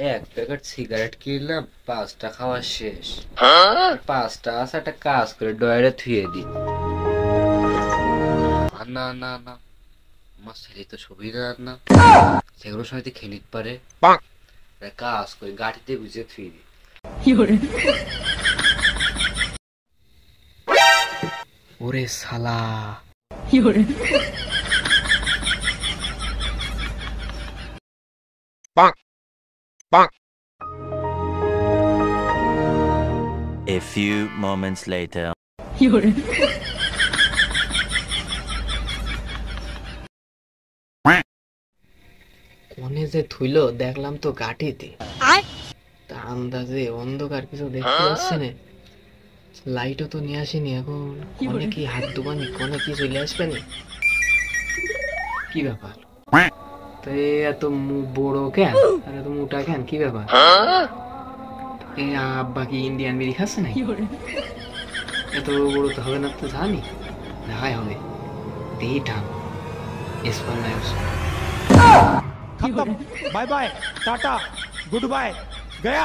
এক packet cigarette কিনলাম, 5টা খাওয়া শেষ। 5টা আছে, একটা কাজ করে ডয়ারে থুয়ে দি। না না না, আমার ছেলে তো সুবিধা না, সেগুলো সময় খেয়ে নিতে পারে। কাজ করে গাড়িতে গুছিয়ে থুয়ে দি। ওরে শালা! A few moments later. কোনে যে থুইল দেখলাম তো গাঠিতে। তা আন্দাজে অন্ধকার কিছু দেখতে পাচ্ছি না। লাইটও তো নিয়ে আসিনি, এখন কোনে কি হাত দুবানি, কোনে কি চলে আসবে না। কি ব্যাপার? তো এত বড় কেন, আর এত মোটা কেন, কি ব্যাপার? এই আব্বা কি ইন্ডিয়ান বিড়ি খাচ্ছে নাকি? এত বড় তো হবে না তো জানি, দেখাই হবে। দেহি ঠাম এসপার নাই। खत्म। Bye bye tata good bye गया।